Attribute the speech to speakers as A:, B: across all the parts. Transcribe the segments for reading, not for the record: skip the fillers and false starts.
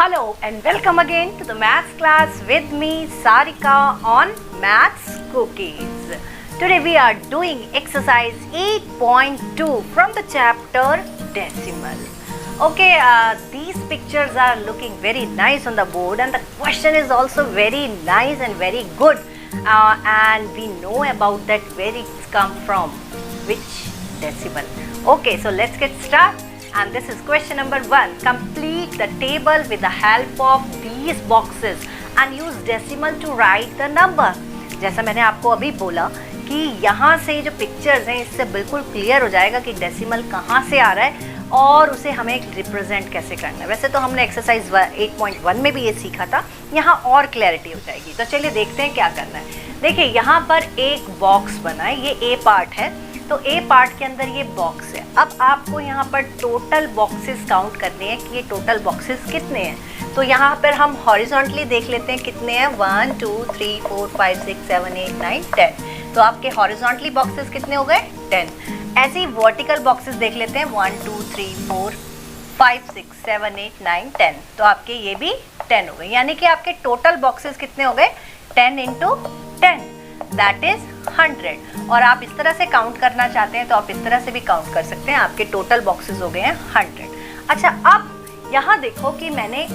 A: Hello and welcome again to the maths class with me Sarika on Maths Cookies. Today we are doing exercise 8.2 from the chapter Decimal. Okay, these pictures are looking very nice on the board and the question is also very nice and very good. And we know about that where it's come from, which decimal. Okay, so let's get started. And this is question number 1. Complete the table with the help of these boxes and use decimal to write the number. जैसा मैंने आपको अभी बोला कि यहाँ से जो pictures हैं इससे बिल्कुल क्लियर हो जाएगा कि डेसिमल कहाँ से आ रहा है और उसे हमें रिप्रेजेंट कैसे करना है। वैसे तो हमने एक्सरसाइज 8.1 में भी ये सीखा था, यहाँ और क्लैरिटी हो जाएगी। तो चलिए देखते हैं क्या करना है। देखिए यहाँ पर एक बॉक्स बना है, ये ए पार्ट है, तो ए पार्ट के अंदर ये बॉक्स है। अब आपको यहाँ पर टोटल बॉक्सेस काउंट करने हैं कि ये टोटल बॉक्सेस कितने हैं। तो यहाँ पर हम हॉरिजॉन्टली देख लेते हैं कितने हैं, 1 2 3 4 5 6 7 8 9 10। तो आपके हॉरिजॉन्टली बॉक्सेस कितने हो गए, 10। ऐसे ही वर्टिकल बॉक्सेस देख लेते हैं, 1 2 3 4 5 6 7 8 9 10। तो आपके ये भी 10 हो गए, यानी कि आपके टोटल बॉक्सेस कितने हो गए, 10 इंटू 10 दैट इज 100। और आप इस तरह से काउंट करना चाहते हैं तो आप इस तरह से भी काउंट कर सकते हैं। आपके टोटल बॉक्सेस हो गए हैं 100। अच्छा, अब यहाँ देखो कि मैंने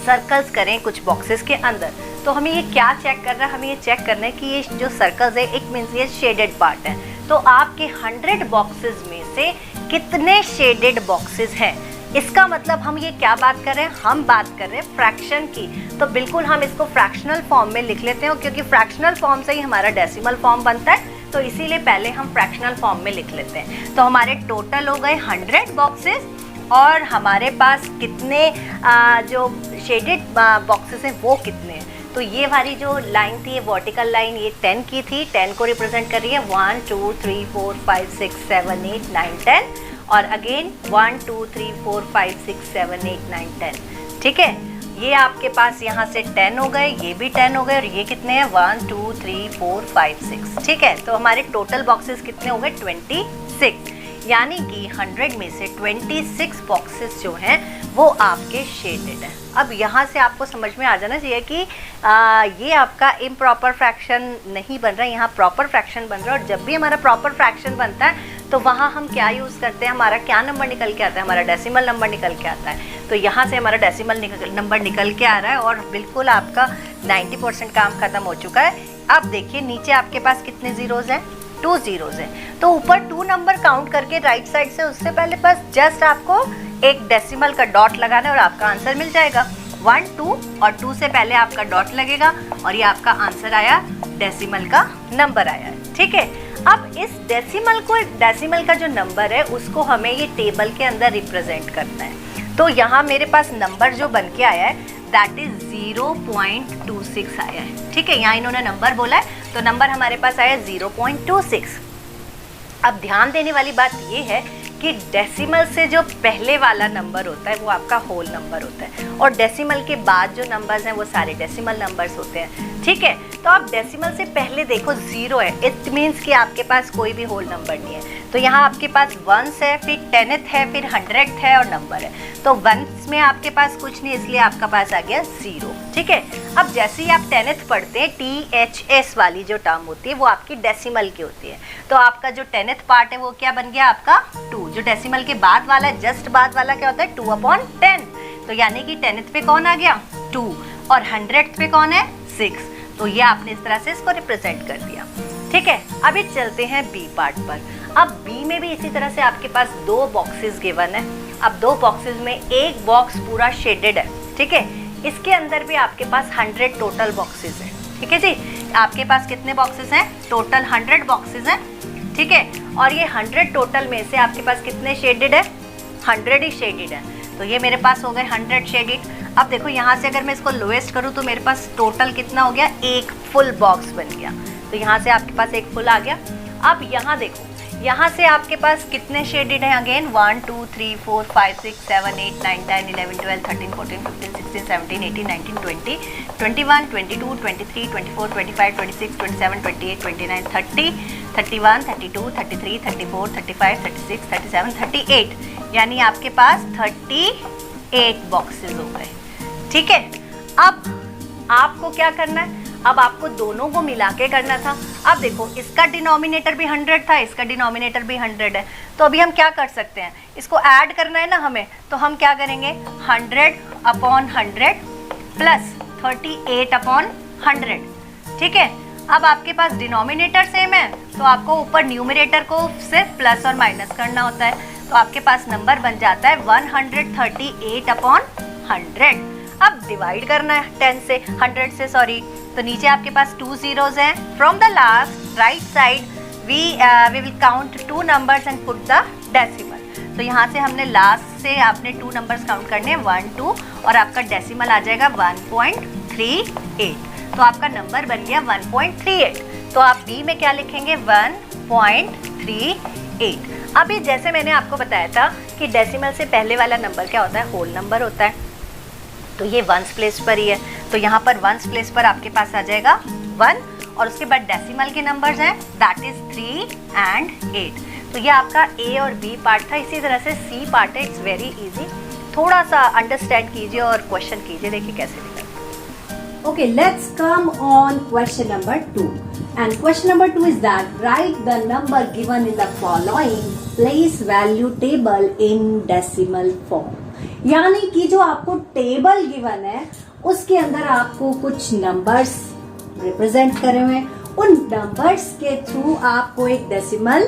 A: सर्कल्स करें कुछ बॉक्सेस के अंदर, तो हमें ये क्या चेक करना है, हमें ये चेक करना है कि ये जो सर्कल्स है एक मीन्स ये शेडेड पार्ट है। तो आपके 100 बॉक्सेस में से कितने शेडेड बॉक्सेस हैं, इसका मतलब हम ये क्या बात कर रहे हैं, हम बात कर रहे हैं फ्रैक्शन की। तो बिल्कुल हम इसको फ्रैक्शनल फॉर्म में लिख लेते हैं, क्योंकि फ्रैक्शनल फॉर्म से ही हमारा डेसिमल फॉर्म बनता है, तो इसीलिए पहले हम फ्रैक्शनल फॉर्म में लिख लेते हैं। तो हमारे टोटल हो गए 100 बॉक्सेस और हमारे पास कितने जो शेडेड बॉक्सेस हैं वो कितने हैं। तो ये वाली जो लाइन थी, ये वर्टिकल लाइन, ये 10 की थी, 10 को रिप्रेजेंट कर रही है, 1 2 3 4 5 6 7 8 9 10। और अगेन 1 2 3 4 5 6 7 8 9 10। ठीक है, ये आपके पास यहाँ से 10 हो गए, ये भी 10 हो गए, और ये कितने हैं, 1 2 3 4 5 6। ठीक है, तो हमारे टोटल बॉक्सेस कितने हो गए, 26। यानी कि 100 में से 26 बॉक्सेस जो हैं वो आपके शेडेड हैं। अब यहाँ से आपको समझ में आ जाना चाहिए कि ये आपका इम्प्रॉपर फ्रैक्शन नहीं बन रहा है, यहाँ प्रॉपर फ्रैक्शन बन रहा है। और जब भी हमारा प्रॉपर फ्रैक्शन बनता है तो वहाँ हम क्या यूज़ करते हैं, हमारा क्या नंबर निकल के आता है, हमारा डेसिमल नंबर निकल के आता है। तो यहाँ से हमारा डेसिमल नंबर निकल के आ रहा है और बिल्कुल आपका 90% काम खत्म हो चुका है। अब देखिए नीचे आपके पास कितने ज़ीरोज़ हैं, 2 ज़ीरोज़ हैं। तो ऊपर 2 नंबर काउंट करके राइट साइड से, उससे पहले बस जस्ट आपको एक डेसिमल का डॉट लगाना है और आपका आंसर मिल जाएगा। 1 2 और 2 से पहले आपका डॉट लगेगा और ये आपका आंसर आया, डेसिमल का नंबर आया है। ठीक है, अब इस डेसिमल का जो नंबर है उसको हमें ये टेबल के अंदर रिप्रेजेंट करना है। तो यहाँ मेरे पास नंबर जो बन के आया है दैट इज 0.26 आया है। ठीक है, यहाँ इन्होंने नंबर बोला है तो नंबर हमारे पास आया 0.26। अब ध्यान देने वाली बात ये है कि डेसिमल से जो पहले वाला नंबर होता है वो आपका होल नंबर होता है, और डेसिमल के बाद जो नंबर्स हैं वो सारे डेसिमल नंबर्स होते हैं। ठीक है, तो आप डेसिमल से पहले देखो 0 है, इट मीन्स कि आपके पास कोई भी होल नंबर नहीं है। तो यहाँ आपके पास 1s है, फिर 10th है, फिर 100th है और नंबर है। तो 1s में आपके पास कुछ नहीं, इसलिए आपका पास आ गया 0। ठीक है, अब जैसे ही आप 10th पढ़ते हैं, THS वाली जो टर्म होती है वो आपकी डेसिमल की होती है। तो आपका जो 10th पार्ट है वो क्या बन गया, आपका 2। जो डेसिमल के बाद वाला, जस्ट बाद वाला क्या होता है, 2/10। तो यानी कि 10th पे कौन आ गया, 2, और 100th पे कौन है, 6। तो ये आपने इस तरह से इसको रिप्रेजेंट कर दिया। ठीक है, अभी चलते हैं बी पार्ट पर। अब बी में भी इसी तरह से आपके पास 2 बॉक्सेस गिवन है। अब 2 बॉक्सेस में एक बॉक्स पूरा शेडेड है। ठीक है, इसके अंदर भी आपके पास 100 टोटल बॉक्सेस हैं। ठीक है जी, आपके पास कितने बॉक्सेस हैं, टोटल 100 बॉक्सेस हैं। ठीक है, और ये 100 टोटल में से आपके पास कितने शेडेड है, 100 ही शेडेड है। तो ये मेरे पास हो गए 100 शेडेड। अब देखो यहाँ से अगर मैं इसको लोएस्ट करूँ तो मेरे पास टोटल कितना हो गया, एक फुल बॉक्स बन गया। तो यहाँ से आपके पास एक फुल आ गया। अब यहाँ देखो, यहाँ से आपके पास कितने शेडेड हैं, अगेन 1 2 3 4 5 6 7 8 9 10 11 12 13 14 15 16 17 18 19 20 21 22 23 24 25 26 27 28 29 30 31 32 33 34 35 36 37 38। यानी आपके पास 38 8 बॉक्सेस हो गए। ठीक है, अब आपको क्या करना है, अब आपको दोनों को मिला के करना था। अब देखो इसका डिनोमिनेटर भी 100 था, इसका डिनोमिनेटर भी 100 है, तो अभी हम क्या कर सकते हैं, इसको ऐड करना है ना हमें, तो हम क्या करेंगे 100/100 प्लस 38/100। ठीक है, अब आपके पास डिनोमिनेटर सेम है तो आपको ऊपर न्यूमरेटर को सिर्फ प्लस और माइनस करना होता है, तो आपके पास नंबर बन जाता है 138/100। अब डिवाइड करना है 10 से 100 से, सॉरी, तो नीचे आपके पास 2 zeros हैं। From the last right side we will count 2 numbers and put the decimal. तो यहाँ से हमने लास्ट से आपने 2 numbers काउंट करने हैं, 1 2, और आपका डेसिमल आ जाएगा 1.38। तो आपका नंबर बन गया 1.38। तो आप बी में क्या लिखेंगे 1.38। अभी जैसे मैंने आपको बताया था कि डेसिमल से पहले वाला नंबर क्या होता है, होल नंबर होता है, तो ये वंस प्लेस पर ही है, तो यहाँ पर वंस प्लेस पर आपके पास आ जाएगा 1, और उसके बाद डेसिमल के नंबर्स हैं दैट इज 3 and 8। तो ये आपका ए और बी पार्ट था। इसी तरह से सी पार्ट है, इट्स वेरी इजी, थोड़ा सा अंडरस्टैंड कीजिए और क्वेश्चन कीजिए, देखिए कैसे निकलता है।
B: Okay, let's come on question number 2. And question number 2 is that write the number given in the following place value table in decimal form. यानी कि जो आपको टेबल गिवन है उसके अंदर आपको कुछ नंबर्स रिप्रेजेंट करे हुए हैं, उन नंबर्स के थ्रू आपको एक डेसिमल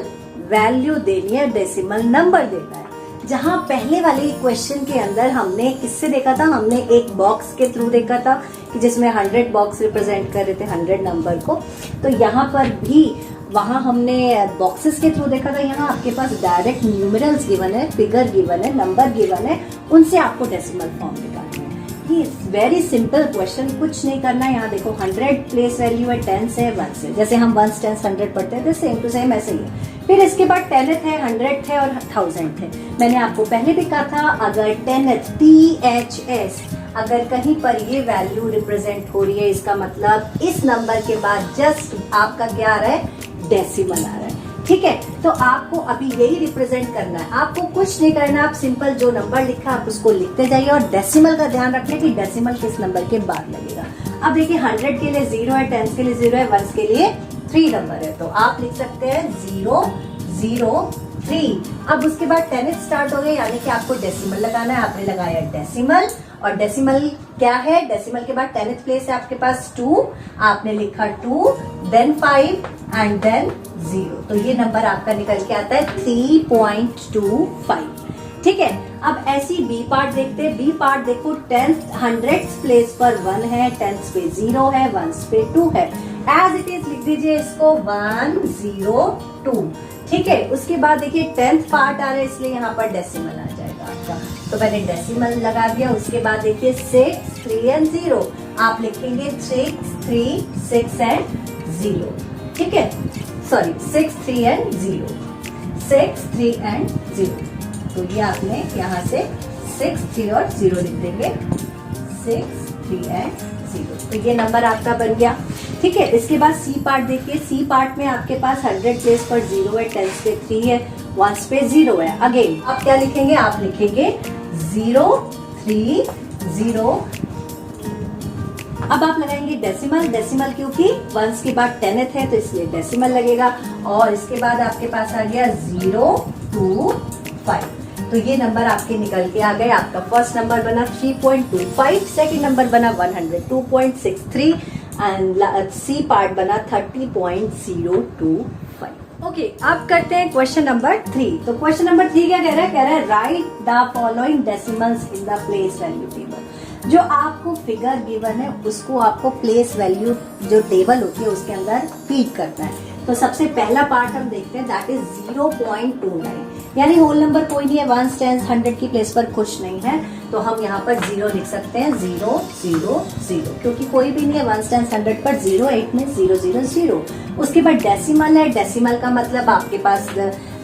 B: वैल्यू देनी है, डेसिमल नंबर देना है। जहां पहले वाले क्वेश्चन के अंदर हमने किससे देखा था, हमने एक बॉक्स के थ्रू देखा था कि जिसमें 100 बॉक्स रिप्रेजेंट कर रहे थे 100 नंबर को, तो यहाँ पर भी वहां हमने बॉक्सेस के थ्रू देखा था। यहाँ आपके पास डायरेक्ट न्यूमरल्स गिवन है, फिगर गिवन है, नंबर गिवन है, उनसे आपको डेसिमल फॉर्म निकालना है। ये वेरी सिंपल क्वेश्चन, कुछ नहीं करना है। यहाँ देखो 100 प्लेस वैल्यू है 10 से 1 से, जैसे हम 1 10 100 पढ़ते हैं सेम टू सेम ऐसे ही है। फिर इसके बाद 10th है, 100 थे और 1000 थे। मैंने आपको पहले भी कहा था अगर 10th THS अगर कहीं पर ये वैल्यू रिप्रेजेंट हो रही है, इसका मतलब इस नंबर के बाद जस्ट आपका क्या आ रहा है, डेसिमल आ रहा है। ठीक है, तो आपको अभी यही रिप्रेजेंट करना है, आपको कुछ नहीं करना, आप सिंपल जो नंबर लिखा आप उसको लिखते जाइए और डेसिमल का ध्यान रखना कि डेसिमल किस नंबर के बाद लगेगा। अब देखिए 100 के लिए 0 है, 10 के लिए 0 है, 1 के लिए 3 नंबर है, तो आप लिख सकते हैं 0 0 3। अब उसके बाद 10th स्टार्ट हो गए, यानी कि आपको डेसिमल लगाना है, आपने लगाया डेसिमल, और डेसिमल क्या है, डेसिमल के बाद 10th प्लेस है आपके पास 2, आपने लिखा 2 देन 5 एंड देन 0, तो ये नंबर आपका निकल के आता है 3.25। ठीक है, अब ऐसी बी पार्ट देखते हैं। बी पार्ट देखो 10th 100th प्लेस पर 1 है, 10th पे 0 है, 1 पे 2 है, एज इट इज लिख दीजिए इसको 1 0 2। ठीक है, उसके बाद देखिए 10th पार्ट आ रहा है इसलिए यहाँ पर डेसिमल आ जाएगा आपका, तो मैंने डेसिमल लगा दिया। उसके बाद देखिए 6 3 एंड 0, आप लिखेंगे 6 3 6 एंड 0। ठीक है, सॉरी 6 3 एंड 0, 6 3 एंड 0, तो ये आपने यहाँ से 6 3 और 0 लिख देंगे, 6 3 एंड 0, तो ये नंबर आपका बन गया। ठीक है, इसके बाद सी पार्ट देखिए। सी पार्ट में आपके पास 100 प्लेस पर 0 है, 10 पे 3 है, 1 पे 0 है। अगेन आप क्या लिखेंगे, आप लिखेंगे 0 3 0। अब आप लगाएंगे डेसिमल, डेसिमल क्योंकि 1 के बाद 10th है तो इसलिए डेसिमल लगेगा, और इसके बाद आपके पास आ गया 0 2 5, तो ये नंबर आपके निकल के आ गए। आपका फर्स्ट नंबर बना 3.25, सेकंड नंबर बना 102.63 एंड सी पार्ट बना 30.025। ओके, अब करते हैं क्वेश्चन नंबर 3। तो क्वेश्चन नंबर 3 क्या कह रहा है, right the following decimals in the place value table. जो आपको फिगर गिवन है उसको आपको प्लेस वैल्यू जो टेबल होती है उसके अंदर फीड करना है। तो सबसे पहला पार्ट हम देखते हैं दैट इज 0.29, यानी होल नंबर कोई नहीं है, 1 10 100 की प्लेस पर कुछ नहीं है, तो हम यहाँ पर 0 लिख सकते हैं, 0 0 0, क्योंकि कोई भी नहीं है 1 10 100 पर 0, 8 में 0 0 0। उसके बाद डेसिमल है, डेसिमल का मतलब आपके पास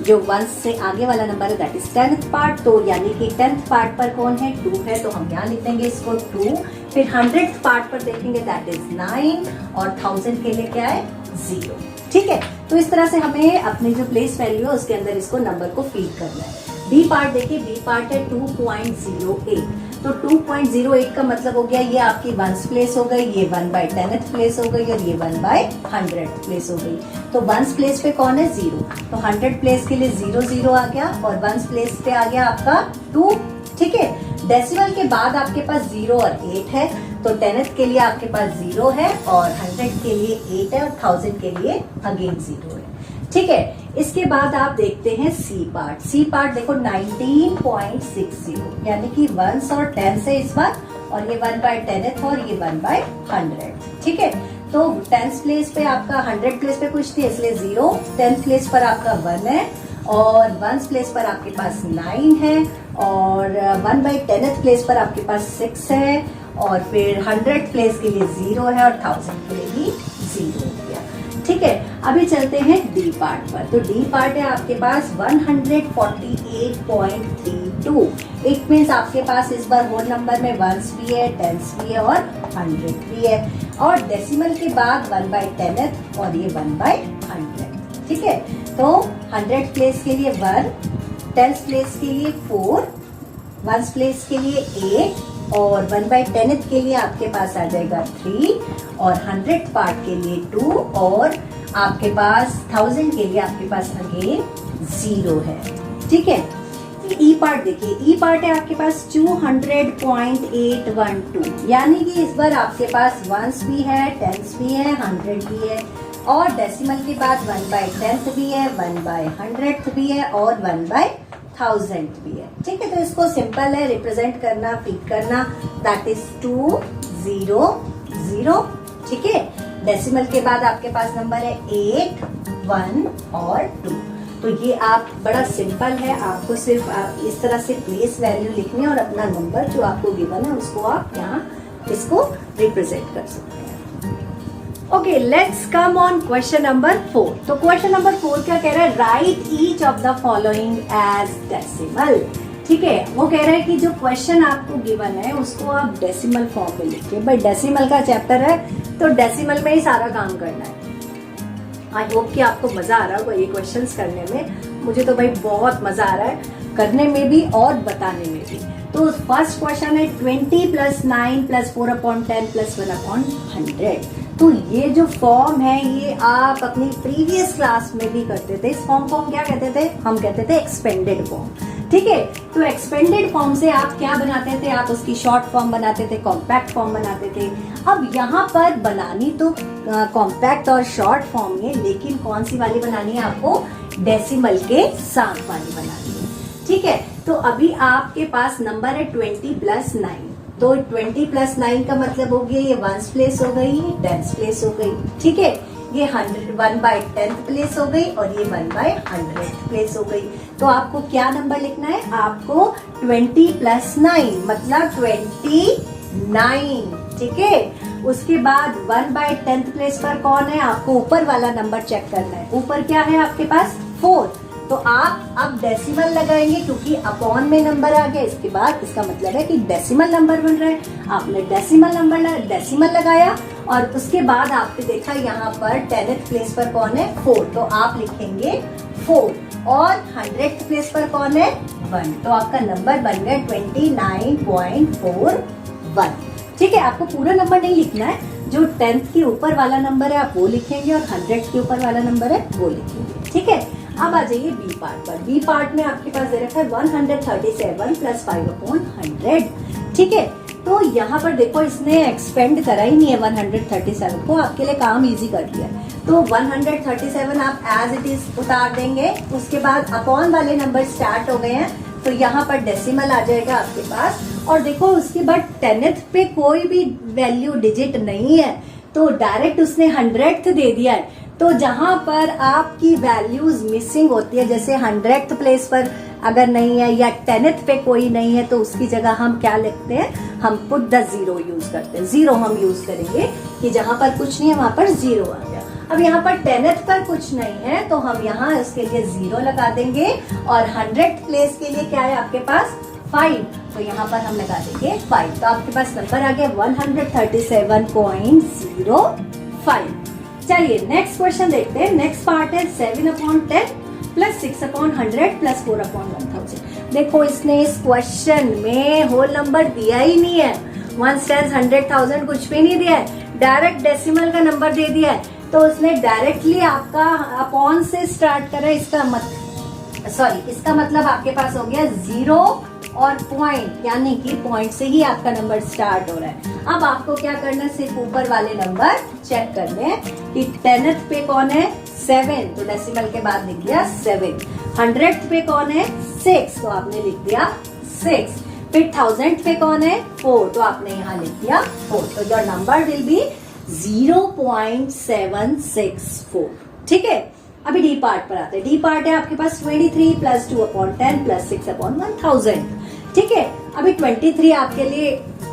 B: जो 1 से आगे वाला नंबर है दैट इज 10th पार्ट, तो यानी कि 10th पार्ट पर कौन है, 2 है, तो हम यहाँ लिख देंगे इसको 2। फिर 100th पार्ट पर देखेंगे दैट इज 9, और 1000 के लिए क्या है 0। ठीक है, तो इस तरह से हमें अपनी जो प्लेस वैल्यू है उसके अंदर इसको नंबर को फीड करना है। बी पार्ट देखिए, बी पार्ट है 2.08। तो 2.08 का मतलब हो गया ये आपकी 1s प्लेस हो गई, ये 1/10th प्लेस हो गई और ये 1/100th प्लेस हो गई। तो 1s प्लेस पे कौन है? 0। तो 100 प्लेस के लिए 0 0 आ गया और 1s प्लेस पे आ गया आपका 2। ठीक है, डेसिमल के बाद आपके पास 0 और 8 है, तो 10th के लिए आपके पास 0 है और 100 के लिए 8 है और 1000 के लिए अगेन 0 है। ठीक है, इसके बाद आप देखते हैं सी पार्ट। सी पार्ट देखो 19.60 यानी कि 1s और 10s है इस बार, और ये 1/10th और ये 1/100। ठीक है, तो 10th प्लेस पे आपका 100 प्लेस पे कुछ थी इसलिए 0, 10th प्लेस पर आपका 1 है और 1s प्लेस पर आपके पास 9 है और 1/10th प्लेस पर आपके पास 6 है और फिर 100 प्लेस के लिए 0 है और 1000 के लिए भी 0 हो गया। ठीक है, अभी चलते हैं डी पार्ट पर। तो डी पार्ट है आपके पास 148.32। इट मीन्स आपके पास इस बार होल नंबर में 1s भी है, 10s भी है और 100 भी है, और डेसिमल के बाद 1/10th और ये 1/100। ठीक है, तो 100 प्लेस के लिए 1, 10s प्लेस के लिए 4, 1s प्लेस के लिए 8 और 1/10th के लिए आपके पास आ जाएगा 3 और 100 पार्ट के लिए 2 और आपके पास 1000 के लिए आपके पास अगेन 0 है। ठीक है, ई पार्ट देखिए, ई पार्ट है आपके पास 200.812 यानी कि इस बार आपके पास 1s भी है, 10s भी है, 100 भी है और डेसिमल के बाद 1/10th भी है, 1/100th भी है और 1/1000 भी है। ठीक है, तो इसको सिंपल है रिप्रेजेंट करना, फीड करना, दैट इज 2 0 0। ठीक है, डेसिमल के बाद आपके पास नंबर है 8 1 और 2। तो ये आप बड़ा सिंपल है, आपको सिर्फ आप इस तरह से प्लेस वैल्यू लिखनी है और अपना नंबर जो आपको गिवन है उसको आप यहाँ इसको रिप्रेजेंट कर सकते हैं। Okay, let's come on question number 4। तो क्वेश्चन नंबर 4 क्या कह रहा है? Write each of the following as decimal. ठीक है, वो कह रहा है कि जो क्वेश्चन आपको गिवन है उसको आप डेसिमल फॉर्म में लिखिए। भाई डेसिमल का चैप्टर है तो डेसिमल में ही सारा काम करना है। आई होप कि आपको मजा आ रहा होगा ये क्वेश्चंस करने में। मुझे तो भाई बहुत मजा आ रहा है करने में भी और बताने में भी। तो फर्स्ट क्वेश्चन है 20 + 9 + 4/10 + 1/100। तो ये जो फॉर्म है ये आप अपनी प्रीवियस क्लास में भी करते थे। इस फॉर्म को हम क्या कहते थे? हम कहते थे एक्सपेंडेड फॉर्म। ठीक है, तो एक्सपेंडेड फॉर्म से आप क्या बनाते थे? आप उसकी शॉर्ट फॉर्म बनाते थे, कॉम्पैक्ट फॉर्म बनाते थे। अब यहाँ पर बनानी तो कॉम्पैक्ट और शॉर्ट फॉर्म है, लेकिन कौन सी वाली बनानी है? आपको डेसिमल के साथ वाली बनानी है। ठीक है, तो अभी आपके पास नंबर है 20 + 9। तो 20 + 9 का मतलब हो गया ये 1s प्लेस हो गई, 10s प्लेस हो गई। ठीक है, ये 1/10th प्लेस हो गई और ये 1/100th प्लेस हो गई। तो आपको क्या नंबर लिखना है? आपको 20 + 9 मतलब 29। ठीक है, उसके बाद 1/10th प्लेस पर कौन है? आपको ऊपर वाला नंबर चेक करना है। ऊपर क्या है आपके पास? 4। तो आप अब डेसिमल लगाएंगे क्योंकि अपॉन में नंबर आ गया। इसके बाद इसका मतलब है कि डेसिमल नंबर बन रहा है। आपने डेसिमल लगाया और उसके बाद आपने देखा यहाँ पर 10th प्लेस पर कौन है? 4। तो आप लिखेंगे 4 और 100th प्लेस पर कौन है? 1। तो आपका नंबर बन गया 29.41। ठीक है, आपको पूरा नंबर नहीं लिखना है। जो 10th के ऊपर वाला नंबर है आप वो लिखेंगे और 100th के ऊपर वाला नंबर है वो लिखेंगे। ठीक है, अब आ जाइए बी पार्ट पर। बी पार्ट में आपके पास दे रखा है 137 + 5/100। ठीक है, तो यहाँ पर देखो इसने एक्सपेंड करा ही नहीं है 137 को, आपके लिए काम इजी कर दिया। तो 137 आप एज इट इज उतार देंगे। उसके बाद अपॉन वाले नंबर स्टार्ट हो गए हैं तो यहाँ पर डेसिमल आ जाएगा आपके पास। और देखो उसके बाद 10th पे कोई भी वैल्यू डिजिट नहीं है तो डायरेक्ट उसने 100th दे दिया है। तो जहां पर आपकी वैल्यूज मिसिंग होती है, जैसे 100th प्लेस पर अगर नहीं है या 10th पे कोई नहीं है, तो उसकी जगह हम क्या लिखते हैं? हम पुट द 0 यूज करते हैं। 0 हम यूज करेंगे कि जहां पर कुछ नहीं है वहां पर 0 आ गया। अब यहाँ पर 10th पर कुछ नहीं है तो हम यहाँ इसके लिए 0 लगा देंगे और 100th प्लेस के लिए क्या है आपके पास? 5। तो यहाँ पर हम लगा देंगे 5। तो आपके पास नंबर आ गया 137.05। चलिए नेक्स्ट क्वेश्चन देखते हैं। नेक्स्ट पार्ट है 7/10 + 6/100 + 4/1000। देखो इसने इस क्वेश्चन में होल नंबर दिया ही नहीं है, 1 10 100 1000 कुछ भी नहीं दिया है, डायरेक्ट डेसिमल का नंबर दे दिया है। तो उसने डायरेक्टली आपका अपॉन से स्टार्ट करा, इसका मतलब आपके पास हो गया 0 और पॉइंट, यानी कि पॉइंट से ही आपका नंबर स्टार्ट हो रहा है। अब आपको क्या करना है, सिर्फ ऊपर वाले नंबर चेक करने हैं कि 10th पे कौन है 7, तो डेसिमल के बाद लिख दिया 7। 100th पे कौन है 6, तो आपने लिख दिया 6। फिर 1000th पे कौन है 4, तो आपने यहाँ लिख दिया 4। तो योर नंबर विल बी 0.764। ठीक है, अभी डी पार्ट पर आते हैं। डी पार्ट है आपके पास 23 प्लस 2/10 प्लस 6/1000। ठीक है, अभी 23 आपके लिए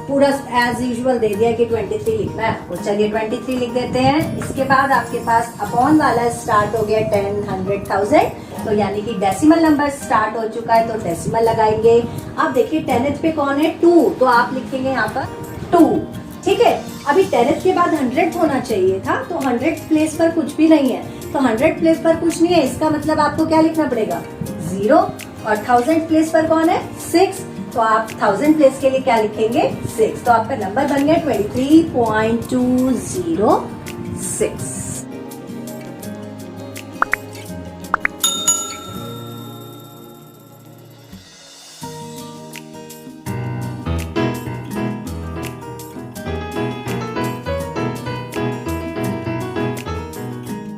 B: पूरा एज यूजुअल दे दिया कि 23 लिखना है आपको। चलिए 23 लिख देते हैं। इसके बाद आपके पास अपॉन वाला स्टार्ट हो गया 10 100 1000, तो यानी कि डेसिमल नंबर स्टार्ट हो चुका है, तो डेसिमल लगाएंगे। अब देखिए 10th पे कौन है 2, तो आप लिखेंगे यहाँ पर 2। ठीक है, अभी 10th के बाद 100 होना चाहिए था, तो 100 प्लेस पर कुछ भी नहीं है, तो 100 प्लेस पर कुछ नहीं है, इसका मतलब आपको क्या लिखना पड़ेगा 0। और 1000 प्लेस पर कौन है 6, तो आप 1000 प्लेस के लिए क्या लिखेंगे 6। तो आपका नंबर बन गया 23.206।